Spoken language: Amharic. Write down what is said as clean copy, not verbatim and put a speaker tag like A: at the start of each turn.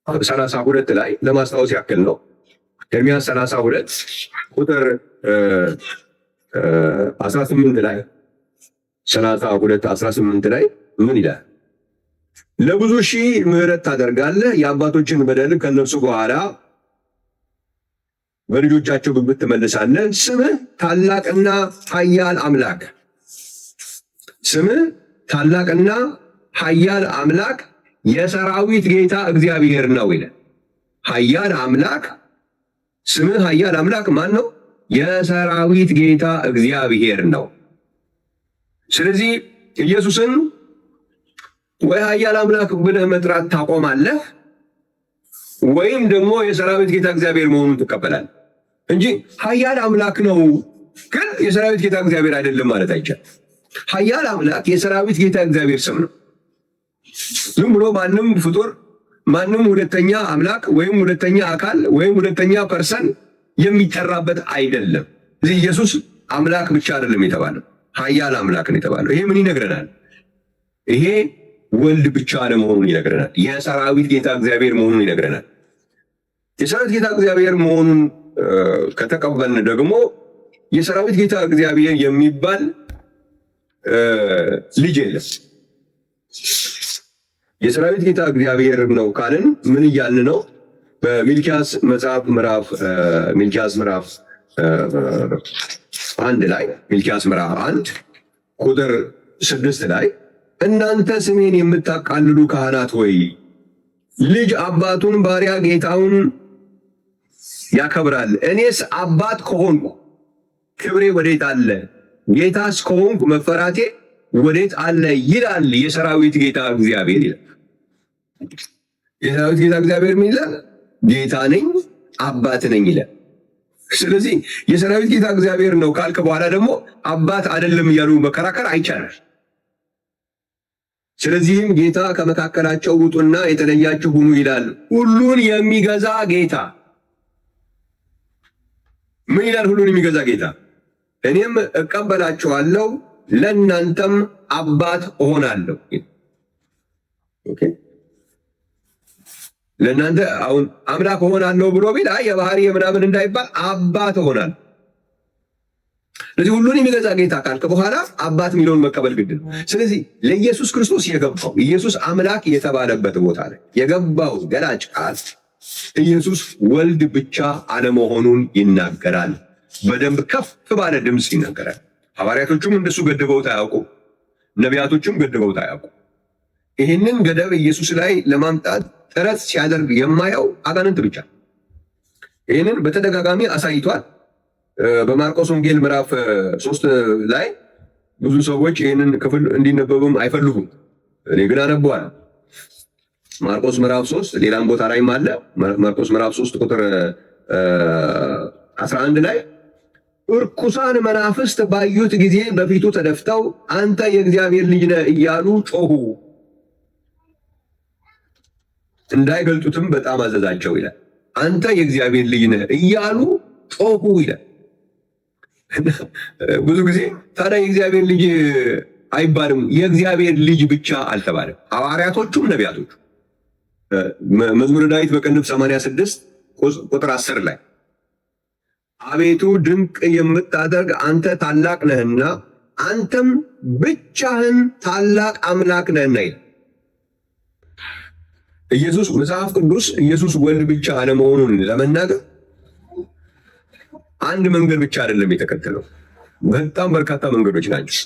A: 32 ላይ ለማስታወስ ያክል ነው። ኤርምያስ 32 ቁጥር 18 ላይ 32:18 ላይ ምን ይላል? ለብዙ ሺህ ምሕረት ታደርጋለህ፣ የአባቶችን በደል ከነሱ በኋላ በልጆቻቸው ብብት ትመልሳለህ። ስምህ ታላቅና ኃያል አምላክ፣ ስምህ ታላቅና ኃያል አምላክ የሰራዊት ጌታ እግዚአብሔር ነው ይላል። ኃያል አምላክ፣ ስምህ ኃያል አምላክ ማን ነው? የሰራዊት ጌታ እግዚአብሔር ነው። ስለዚህ ኢየሱስን ወይ ኃያል አምላክ ብለህ መጥራት ታቆማለህ ወይም ደግሞ የሰራዊት ጌታ እግዚአብሔር መሆኑን ትቀበላለህ እንጂ ኃያል አምላክ ነው ግን የሰራዊት ጌታ እግዚአብሔር አይደለም ማለት አይቻልም። ኃያል አምላክ የሰራዊት ጌታ እግዚአብሔር ስም ነው። ዝም ብሎ ማንም ፍጡር ማንም ሁለተኛ አምላክ ወይም ሁለተኛ አካል ወይም ሁለተኛ ፐርሰን የሚጠራበት አይደለም። እዚህ ኢየሱስ አምላክ ብቻ አይደለም የተባለው፣ ኃያል አምላክ ነው የተባለው። ይሄ ምን ይነግረናል? ይሄ ወልድ ብቻ አለመሆኑን ይነግረናል። የሰራዊት ጌታ እግዚአብሔር መሆኑን ይነግረናል። የሰራዊት ጌታ እግዚአብሔር መሆኑን ከተቀበልን ደግሞ የሰራዊት ጌታ እግዚአብሔር የሚባል ልጅ የለም። የሰራዊት ጌታ እግዚአብሔር ነው ካልን ምን እያልን ነው? በሚልኪያስ መጽሐፍ ሚልኪያስ ምዕራፍ 1 ላይ ሚልኪያስ ምዕራፍ 1 ቁጥር 6 ላይ እናንተ ስሜን የምታቃልሉ ካህናት ሆይ ልጅ አባቱን ባሪያ ጌታውን ያከብራል። እኔስ አባት ከሆንኩ ክብሬ ወዴት አለ? ጌታስ ከሆንኩ መፈራቴ ወዴት አለ? ይላል የሰራዊት ጌታ እግዚአብሔር ይላል። የሰራዊት ጌታ እግዚአብሔር ምን ይላል? ጌታ ነኝ አባት ነኝ ይላል። ስለዚህ የሰራዊት ጌታ እግዚአብሔር ነው ካልክ በኋላ ደግሞ አባት አይደለም እያሉ መከራከር አይቻልም። ስለዚህም ጌታ ከመካከላቸው ውጡና የተለያችሁ ሁኑ ይላል። ሁሉን የሚገዛ ጌታ ምን ይላል? ሁሉን የሚገዛ ጌታ እኔም እቀበላችኋለሁ ለእናንተም አባት እሆናለሁ። ኦኬ፣ ለእናንተ አሁን አምላክ እሆናለሁ ብሎ ቢል የባህሪ የምናምን እንዳይባል አባት እሆናለሁ። ስለዚህ ሁሉን የሚገዛ ጌታ ካልክ በኋላ አባት የሚለውን መቀበል ግድ ነው። ስለዚህ ለኢየሱስ ክርስቶስ የገባው ኢየሱስ አምላክ የተባለበት ቦታ ላይ የገባው ገላጭ ቃል ኢየሱስ ወልድ ብቻ አለመሆኑን ይናገራል። በደንብ ከፍ ባለ ድምፅ ይናገራል። ሐዋርያቶቹም እንደሱ ገድበውት አያውቁም። ነቢያቶቹም ገድበውት አያውቁም። ይህንን ገደብ ኢየሱስ ላይ ለማምጣት ጥረት ሲያደርግ የማየው አጋንንት ብቻ። ይህንን በተደጋጋሚ አሳይቷል። በማርቆስ ወንጌል ምዕራፍ 3 ላይ ብዙ ሰዎች ይህንን ክፍል እንዲነበብም አይፈልጉም። እኔ ግን አነበዋለሁ። ማርቆስ ምዕራፍ 3 ሌላም ቦታ ላይም አለ። ማርቆስ ምዕራፍ 3 ቁጥር 11 ላይ እርኩሳን መናፍስት ባዩት ጊዜ በፊቱ ተደፍተው አንተ የእግዚአብሔር ልጅ ነህ እያሉ ጮሁ፣ እንዳይገልጡትም በጣም አዘዛቸው ይላል። አንተ የእግዚአብሔር ልጅ ነህ እያሉ ጮሁ ይላል። ብዙ ጊዜ ታዲያ የእግዚአብሔር ልጅ አይባልም፣ የእግዚአብሔር ልጅ ብቻ አልተባለም። ሐዋርያቶቹም ነቢያቶቹ መዝሙረ ዳዊት በቅንፍ 86 ቁጥር 10 ላይ አቤቱ ድንቅ የምታደርግ አንተ ታላቅ ነህና አንተም ብቻህን ታላቅ አምላክ ነህና ይላል። ኢየሱስ መጽሐፍ ቅዱስ ኢየሱስ ወልድ ብቻ አለመሆኑን ለመናገር አንድ መንገድ ብቻ አይደለም የተከተለው፣ በጣም በርካታ መንገዶች ናቸው።